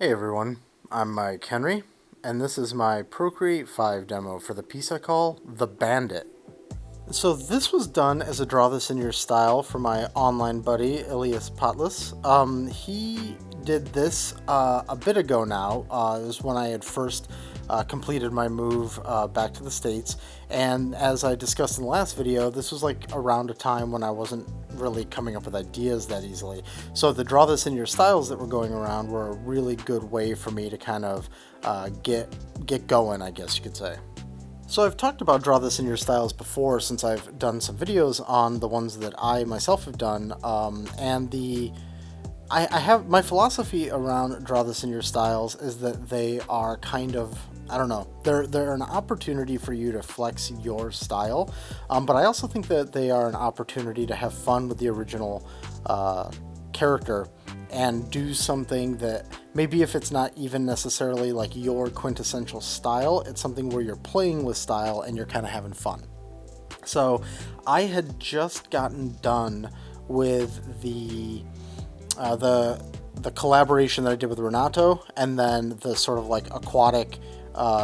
Hey everyone, I'm Mike Henry, and this is my Procreate 5 demo for the piece I call The Bandit. So this was done as a draw this in your style for my online buddy, Ilias Patlis. He did this a bit ago now. It was when I had first completed my move back to the States, and as I discussed in the last video, this was like around a time when I wasn't really coming up with ideas that easily. So the draw this in your styles that were going around were a really good way for me to kind of get going, I guess you could say. So I've talked about draw this in your styles before, since I've done some videos on the ones that I myself have done, I have my philosophy around draw this in your styles is that they are kind of, I don't know, they're an opportunity for you to flex your style, but I also think that they are an opportunity to have fun with the original character and do something that maybe, if it's not even necessarily like your quintessential style, it's something where you're playing with style and you're kind of having fun. So I had just gotten done with the collaboration that I did with Renato, and then the sort of like aquatic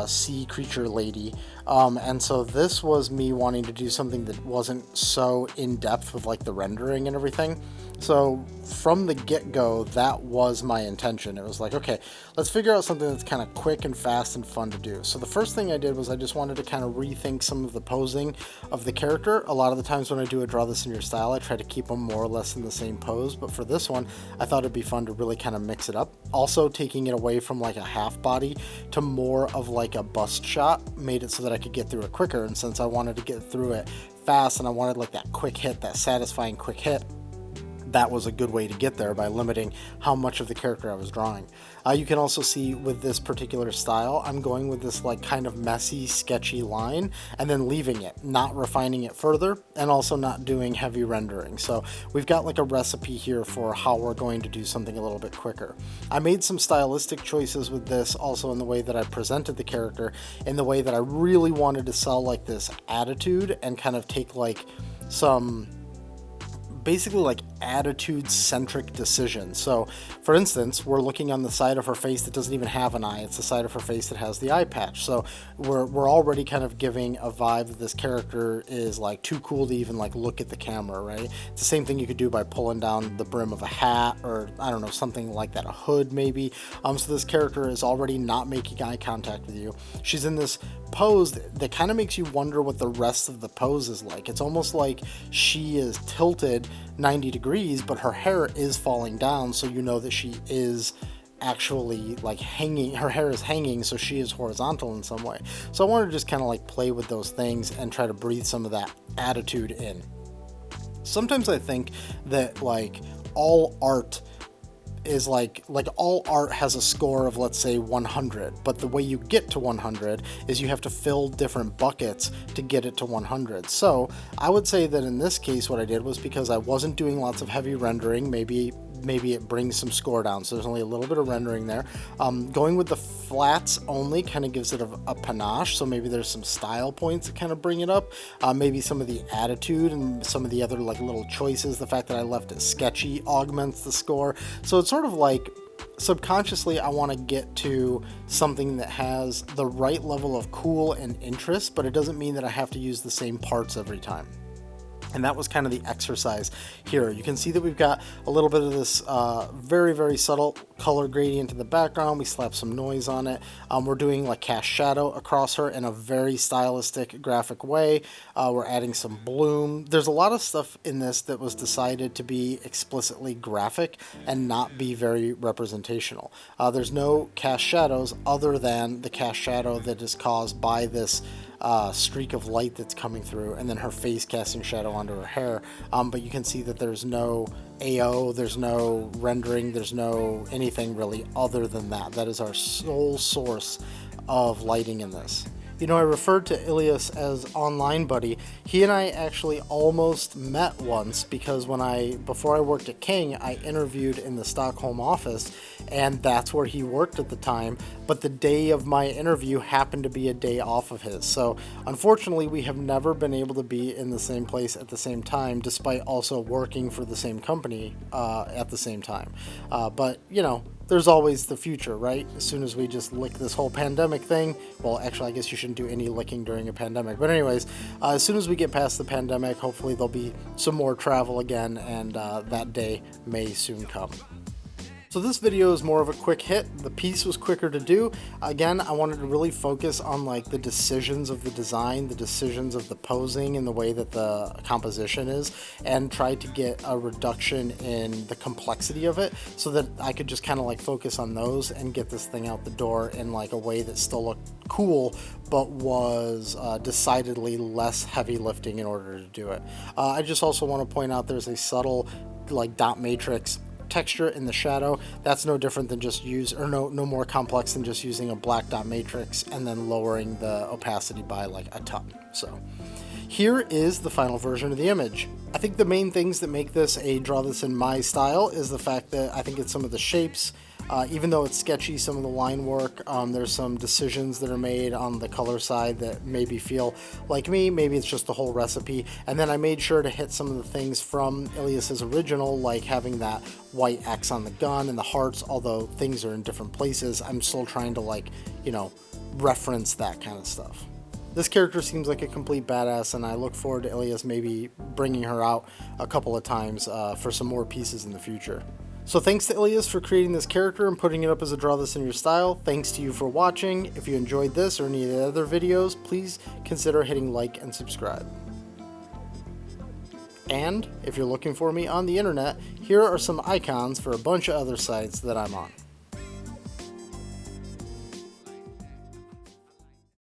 sea creature lady, and so this was me wanting to do something that wasn't so in depth with like the rendering and everything. So from the get-go, that was my intention. It was like, okay, let's figure out something that's kind of quick and fast and fun to do. So the first thing I did was I just wanted to kind of rethink some of the posing of the character. A lot of the times when I do a draw this in your style, I try to keep them more or less in the same pose, but for this one, I thought it'd be fun to really kind of mix it up. Also, taking it away from like a half body to more of like a bust shot made it so that I could get through it quicker, and since I wanted to get through it fast and I wanted like that quick hit, that satisfying quick hit, that was a good way to get there by limiting how much of the character I was drawing. You can also see with this particular style, I'm going with this like kind of messy, sketchy line and then leaving it, not refining it further, and also not doing heavy rendering. So we've got like a recipe here for how we're going to do something a little bit quicker. I made some stylistic choices with this also in the way that I presented the character, in the way that I really wanted to sell like this attitude and kind of take like some basically like attitude-centric decisions. So, for instance, we're looking on the side of her face that doesn't even have an eye. It's the side of her face that has the eye patch. So we're already kind of giving a vibe that this character is like too cool to even like look at the camera, right? It's the same thing you could do by pulling down the brim of a hat, or I don't know, something like that, a hood maybe. So this character is already not making eye contact with you. She's in this pose that kind of makes you wonder what the rest of the pose is like. It's almost like she is tilted 90 degrees, but her hair is falling down, so you know that she is actually like hanging, her hair is hanging, so she is horizontal in some way. So I wanted to just kind of like play with those things and try to breathe some of that attitude in. Sometimes I think that like all art is like all art has a score of, let's say, 100, but the way you get to 100 is you have to fill different buckets to get it to 100. So I would say that in this case what I did was, because I wasn't doing lots of heavy rendering, maybe it brings some score down, so there's only a little bit of rendering there. Going with the flats only kind of gives it a panache, so maybe there's some style points that kind of bring it up. Maybe some of the attitude and some of the other like little choices, the fact that I left it sketchy augments the score. So it's sort of like subconsciously I want to get to something that has the right level of cool and interest, but it doesn't mean that I have to use the same parts every time. And that was kind of the exercise here. You can see that we've got a little bit of this very, very subtle color gradient in the background. We slap some noise on it. We're doing like cast shadow across her in a very stylistic, graphic way. We're adding some bloom. There's a lot of stuff in this that was decided to be explicitly graphic and not be very representational. There's no cast shadows other than the cast shadow that is caused by this streak of light that's coming through, and then her face casting shadow onto her hair. But you can see that there's no AO, there's no rendering, there's no anything really other than that. That is our sole source of lighting in this. You know, I referred to Ilias as online buddy. He and I actually almost met once, because before I worked at King, I interviewed in the Stockholm office, and that's where he worked at the time. But the day of my interview happened to be a day off of his. So unfortunately, we have never been able to be in the same place at the same time, despite also working for the same company at the same time. But, you know, there's always the future, right? As soon as we just lick this whole pandemic thing, well, actually, I guess you shouldn't do any licking during a pandemic. But anyways, as soon as we get past the pandemic, hopefully there'll be some more travel again, and that day may soon come. So this video is more of a quick hit. The piece was quicker to do. Again, I wanted to really focus on like the decisions of the design, the decisions of the posing and the way that the composition is, and try to get a reduction in the complexity of it so that I could just kind of like focus on those and get this thing out the door in like a way that still looked cool, but was decidedly less heavy lifting in order to do it. I just also want to point out there's a subtle like dot matrix texture in the shadow. That's no different than just no more complex than just using a black dot matrix and then lowering the opacity by like a ton. So here is the final version of the image. I think the main things that make this a draw this in my style is the fact that I think it's some of the shapes. Even though it's sketchy, some of the line work, there's some decisions that are made on the color side that maybe feel like me, maybe it's just the whole recipe. And then I made sure to hit some of the things from Ilias's original, like having that white X on the gun and the hearts, although things are in different places. I'm still trying to like, you know, reference that kind of stuff. This character seems like a complete badass, and I look forward to Ilias maybe bringing her out a couple of times for some more pieces in the future. So thanks to Ilias for creating this character and putting it up as a draw this in your style. Thanks to you for watching. If you enjoyed this or any of the other videos, please consider hitting like and subscribe. And if you're looking for me on the internet, here are some icons for a bunch of other sites that I'm on.